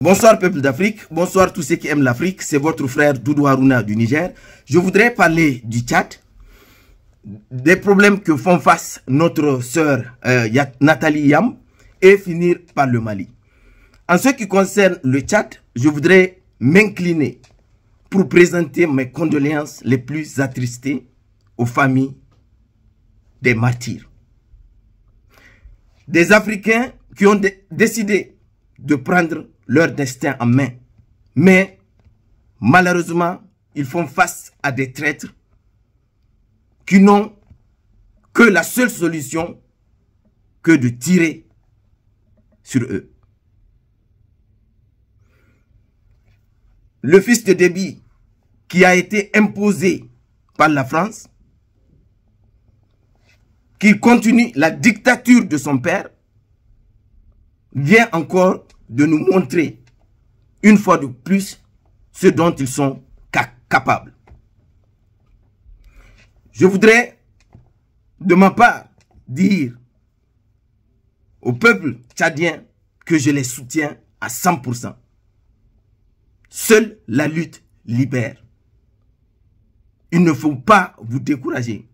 Bonsoir peuple d'Afrique, bonsoir tous ceux qui aiment l'Afrique, c'est votre frère Doudou Harouna du Niger. Je voudrais parler du Tchad, des problèmes que font face notre sœur Nathalie Yam et finir par le Mali. En ce qui concerne le Tchad, je voudrais m'incliner pour présenter mes condoléances les plus attristées aux familles des martyrs. Des Africains qui ont décidé de prendre leur destin en main. Mais malheureusement, ils font face à des traîtres qui n'ont que la seule solution que de tirer sur eux. Le fils de Déby qui a été imposé par la France, qui continue la dictature de son père, vient encore de nous montrer une fois de plus ce dont ils sont capables. Je voudrais de ma part dire au peuple tchadien que je les soutiens à 100%. Seule la lutte libère. Il ne faut pas vous décourager.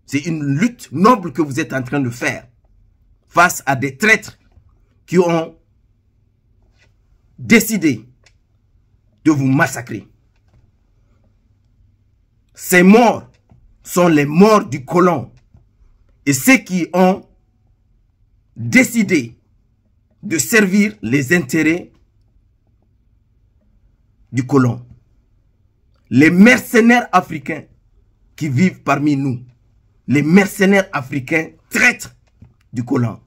C'est une lutte noble que vous êtes en train de faire face à des traîtres qui ont décidé de vous massacrer. Ces morts sont les morts du colon. Et ceux qui ont décidé de servir les intérêts du colon. Les mercenaires africains qui vivent parmi nous. Les mercenaires africains traîtres du colon.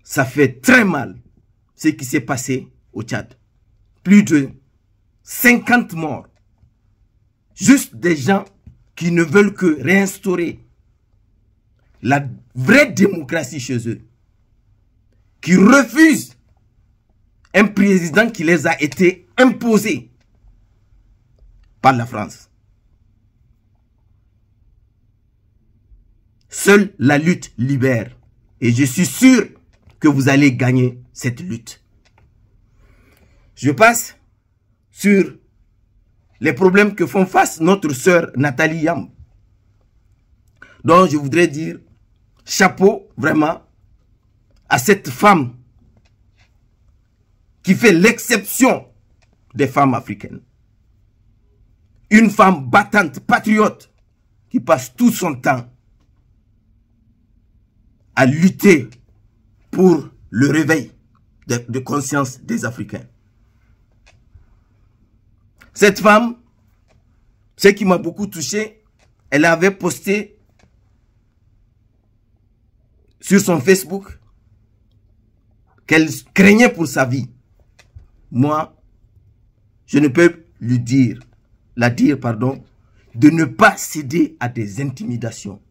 Ça fait très mal ce qui s'est passé au Tchad. Plus de 50 morts. Juste des gens qui ne veulent que réinstaurer la vraie démocratie chez eux. Qui refusent un président qui les a été imposé par la France. Seule la lutte libère. Et je suis sûr que vous allez gagner cette lutte. Je passe sur les problèmes que font face notre sœur Nathalie Yam. Donc je voudrais dire chapeau vraiment à cette femme qui fait l'exception des femmes africaines. Une femme battante, patriote, qui passe tout son temps à lutter pour le réveil de conscience des Africains. Cette femme, ce qui m'a beaucoup touché, elle avait posté sur son Facebook qu'elle craignait pour sa vie. Moi, je ne peux la dire, de ne pas céder à des intimidations.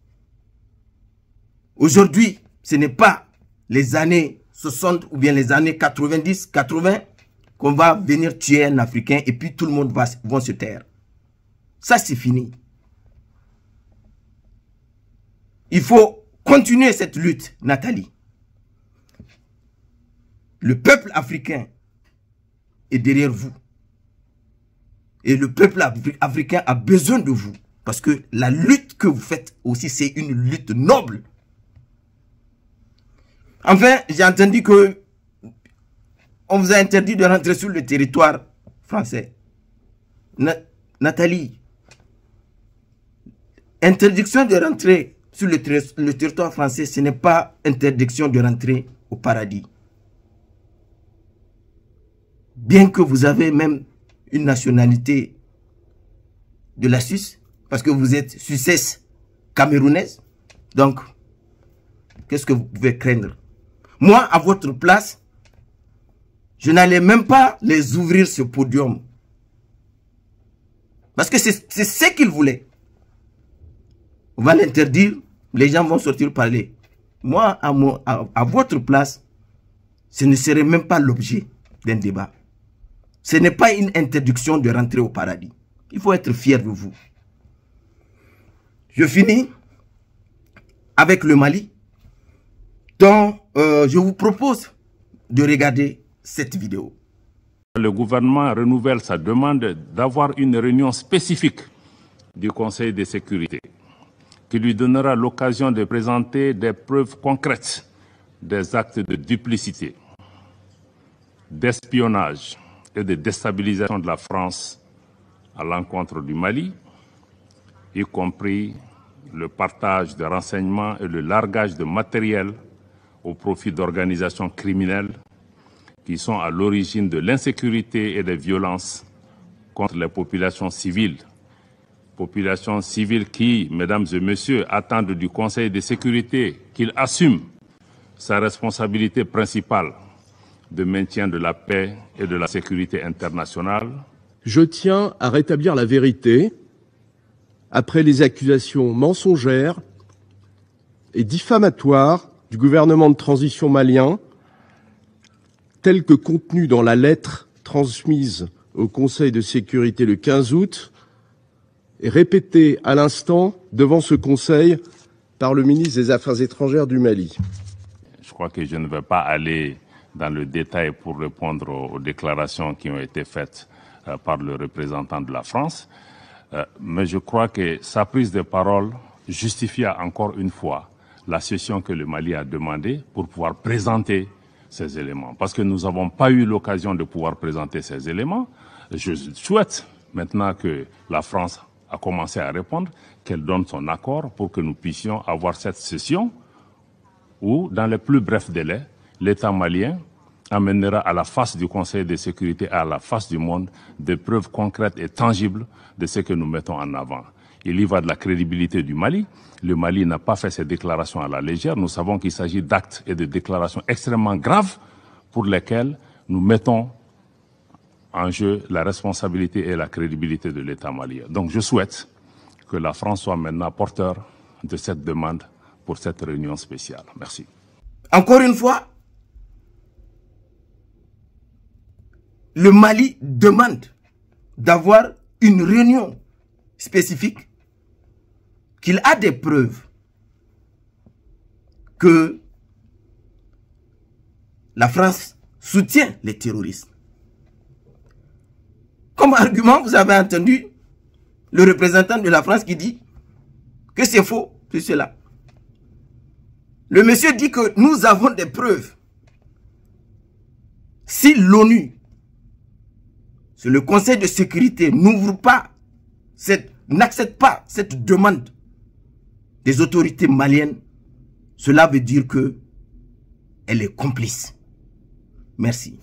Aujourd'hui, ce n'est pas les années 60 ou bien les années 90, 80 qu'on va venir tuer un Africain et puis tout le monde va se taire. Ça, c'est fini. Il faut continuer cette lutte, Nathalie. Le peuple africain est derrière vous. Et le peuple africain a besoin de vous. Parce que la lutte que vous faites aussi, c'est une lutte noble. Enfin, j'ai entendu que on vous a interdit de rentrer sur le territoire français. Nathalie, interdiction de rentrer sur le territoire français, ce n'est pas interdiction de rentrer au paradis. Bien que vous avez même une nationalité de la Suisse, parce que vous êtes Suissesse camerounaise, donc, qu'est-ce que vous pouvez craindre? Moi, à votre place, je n'allais même pas les ouvrir ce podium. Parce que c'est ce qu'ils voulaient. On va l'interdire, les gens vont sortir parler. Moi, à votre place, ce ne serait même pas l'objet d'un débat. Ce n'est pas une interdiction de rentrer au paradis. Il faut être fier de vous. Je finis avec le Mali, dont je vous propose de regarder cette vidéo. Le gouvernement renouvelle sa demande d'avoir une réunion spécifique du Conseil de sécurité qui lui donnera l'occasion de présenter des preuves concrètes des actes de duplicité, d'espionnage et de déstabilisation de la France à l'encontre du Mali, y compris le partage de renseignements et le largage de matériel au profit d'organisations criminelles qui sont à l'origine de l'insécurité et des violences contre les populations civiles. Populations civiles qui, mesdames et messieurs, attendent du Conseil de sécurité qu'il assume sa responsabilité principale de maintien de la paix et de la sécurité internationale. Je tiens à rétablir la vérité après les accusations mensongères et diffamatoires du gouvernement de transition malien, telles que contenues dans la lettre transmise au Conseil de sécurité le 15 août et répétées à l'instant devant ce Conseil par le ministre des Affaires étrangères du Mali. Je crois que je ne vais pas aller dans le détail pour répondre aux déclarations qui ont été faites par le représentant de la France, mais je crois que sa prise de parole justifia encore une fois la session que le Mali a demandée pour pouvoir présenter ces éléments. Parce que nous n'avons pas eu l'occasion de pouvoir présenter ces éléments. Je souhaite maintenant que la France a commencé à répondre, qu'elle donne son accord pour que nous puissions avoir cette session où, dans les plus brefs délais, l'État malien amènera à la face du Conseil de sécurité, à la face du monde, des preuves concrètes et tangibles de ce que nous mettons en avant. Il y va de la crédibilité du Mali. Le Mali n'a pas fait ces déclarations à la légère. Nous savons qu'il s'agit d'actes et de déclarations extrêmement graves pour lesquels nous mettons en jeu la responsabilité et la crédibilité de l'État malien. Donc je souhaite que la France soit maintenant porteur de cette demande pour cette réunion spéciale. Merci. Encore une fois, le Mali demande d'avoir une réunion spécifique, qu'il a des preuves que la France soutient les terroristes. Comme argument, vous avez entendu le représentant de la France qui dit que c'est faux, c'est cela. Le monsieur dit que nous avons des preuves. Si l'ONU, si le Conseil de sécurité n'ouvre pas, n'accepte pas cette demande des autorités maliennes, cela veut dire que elle est complice. Merci.